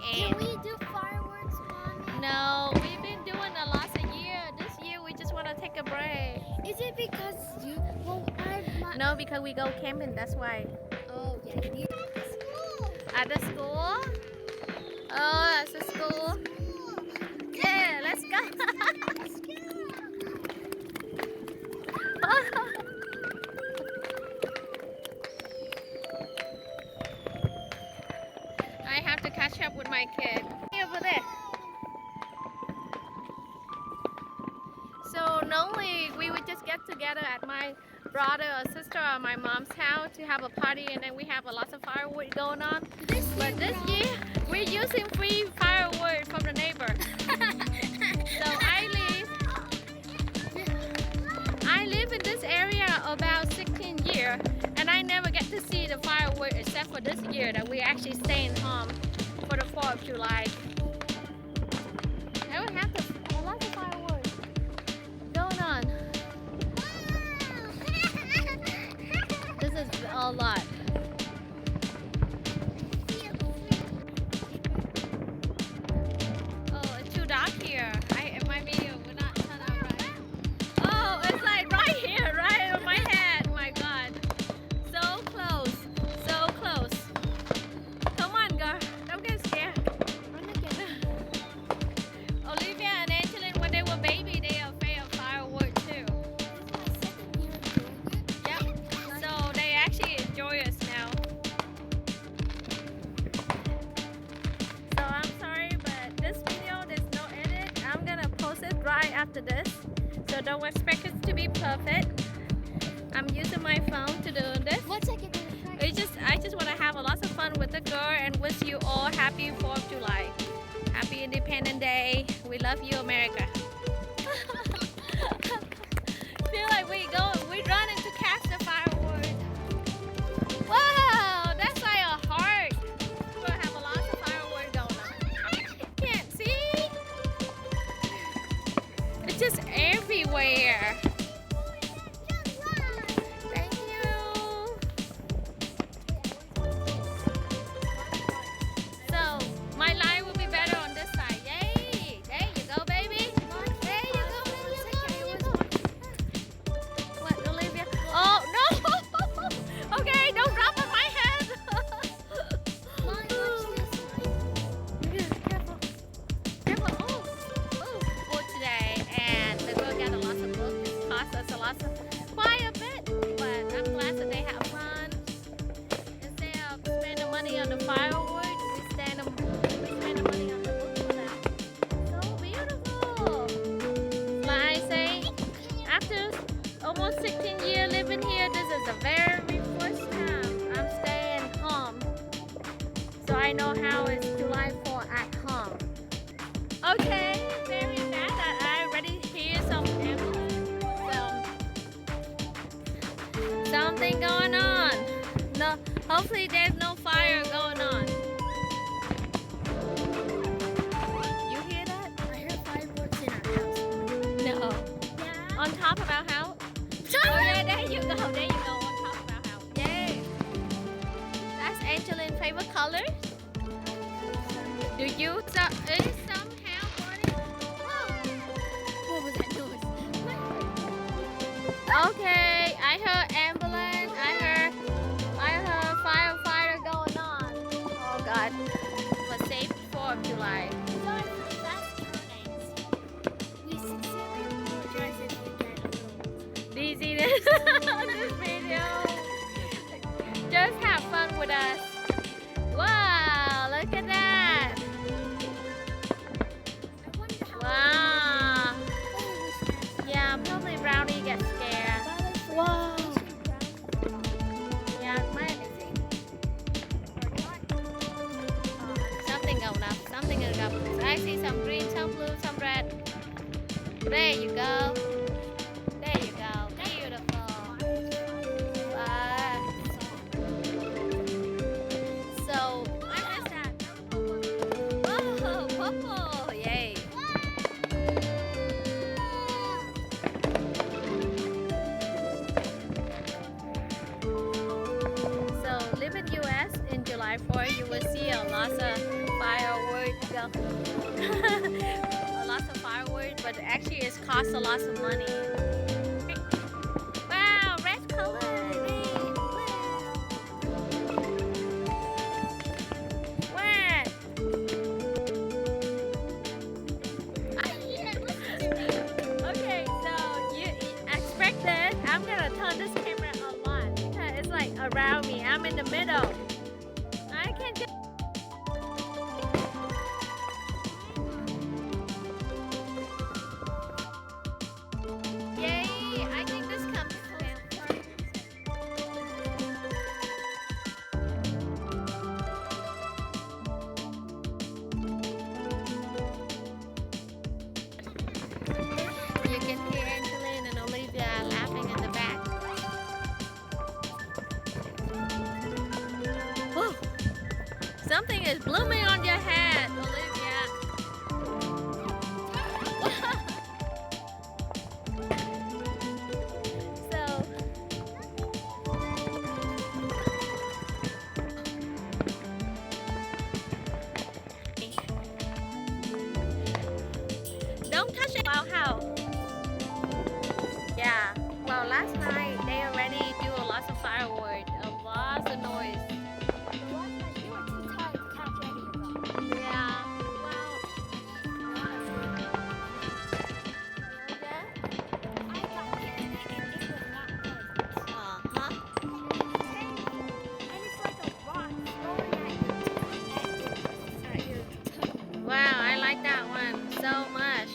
Can And we do fireworks, Mommy? no, we've been doing a lot of year. This year we just want to take a break. Is it because you? Well, No, because we go camping. That's why. Oh yeah. You at the school. At the school? Oh, that's the school. Yeah, let's go. I have to catch up with my kid. Over there. So normally we would just get together at my brother or sister or my mom's house to have a party, and then we have a lot of firewood going on. But this year we're using free firewood from the neighbor. So I live in this area about 16 years, and I never get to see the firewood except for this year that we're actually staying home for the 4th of July. I would have a lot of firewood going on. This is a lot. Oh, it's too dark here. In my video will not turn out right. Oh, it's like right here, right on my head. Oh my God. So close. So close. Come on, girl. Don't get scared. Run again. Olivia and Angeline, when they were baby, they are afraid of firewood too. Yep. So they actually enjoy us now. So I'm sorry, but this video, there's no edit. I'm gonna post it right after this. So don't expect it to be perfect. I'm using my phone to do this. What's I get I just want to have a lot of fun with the girl and wish you all happy 4th of July. Happy Independence Day. We love you, America. Feel like we're running to catch the firewood. Wow, that's like a heart. We're gonna have a lot of firewood going on. Can't see? It's just everywhere. Thank you. So my line will be better on this side. Yay! There you go, baby. There you go, there you go. What, Olivia? Oh no! Okay, don't drop on my head. Yeah, careful. Careful. Oh, boat today, and the girl got a lot of book. It cost us quite a bit, but I'm glad that they have fun. Instead of spending money on the firewood, we spend the money on the book for them. So beautiful. Like I say, after almost 16 years living here, this is the very first time I'm staying home. So I know how it's July 4th at home. Okay, very bad that I already hear some something going on. No, hopefully there's no fire going on. You hear that? I heard fireworks in our house. No. Yeah. On top of our house? Oh yeah, there you go. There you go. On top of our house. Yay. That's Angeline's favorite color. Do you somehow burning? What was that noise? Okay, I heard ambulance. I heard firefighter going on. Oh God. For safe 4th of July. We sincerely apologize if you get a little. Dizziness on this video. Just have fun with us. Wow, look at that. I wonder how. Wow. Yeah, probably Brownie gets scared. Wow. Yeah, mine is something going up. Something going up. I see some green, some blue, some red. There you go. There you go. Beautiful. So I missed that. Oh, purple. Yay. So live in US in July. July 4th, you will see a lot of fireworks. A lot of fireworks, but actually it costs a lot of money. Wow, red color. What? Okay, so you expect this. I'm gonna turn this camera a lot because it's like around me. I'm in the middle. I can just. Yay! I think this comes. You can hear Angeline and Olivia laughing in the back. Whoa. Something is blooming on your head, Olivia. So, don't touch it. Wow, how? Yeah. Well, last night they already do a lot of fireworks, a lot of noise. You were too tired to catch any of them. Yeah. Well, I got picnic and it was not pleasant. huh? And it's like a rock throwing at your toe. Wow, I like that one so much.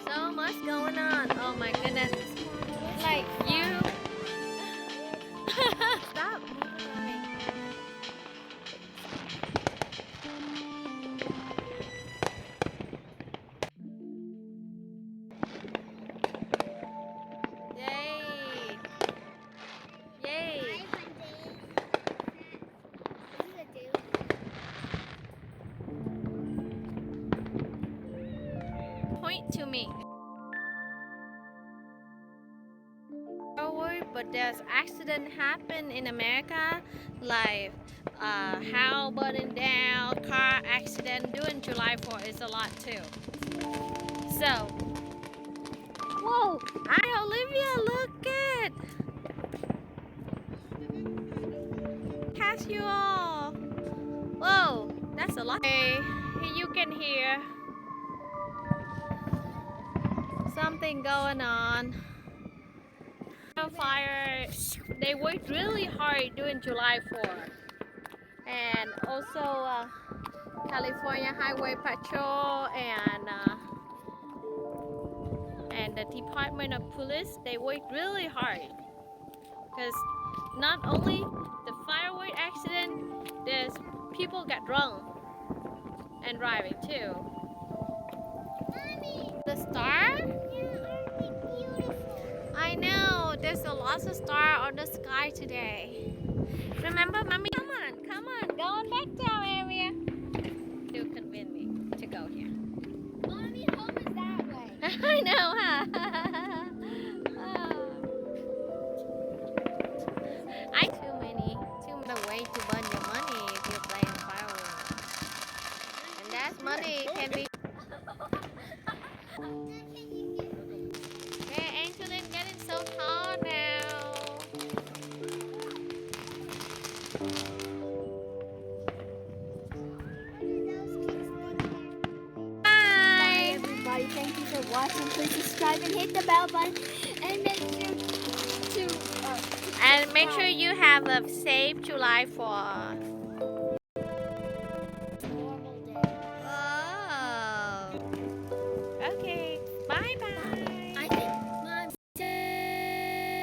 So much going on. Oh my goodness. Like you. Stop moving. Yay. Yay. Point to me. Forward, but there's accident happen in America, like house burning down, car accident during July 4th is a lot too. So, whoa! Hi Olivia, look it! Pass you all. Whoa, that's a lot. Okay, you can hear something going on. Fire, they worked really hard during July 4th, and also California Highway Patrol and the Department of Police, they worked really hard because not only the firework accident, there's people got drunk and driving too. Mommy. The star? I know, there's a lot of stars on the sky today. Remember, Mommy? Come on, go on back down area. To convince me to go here. Mommy, home is that way. I know, huh? I too many way to burn your money if you're playing fireworks. And that money can be. Yeah, Angeline getting so tall now. Bye everybody, thank you for watching. Please subscribe and hit the bell button and make sure you have a safe July 4th.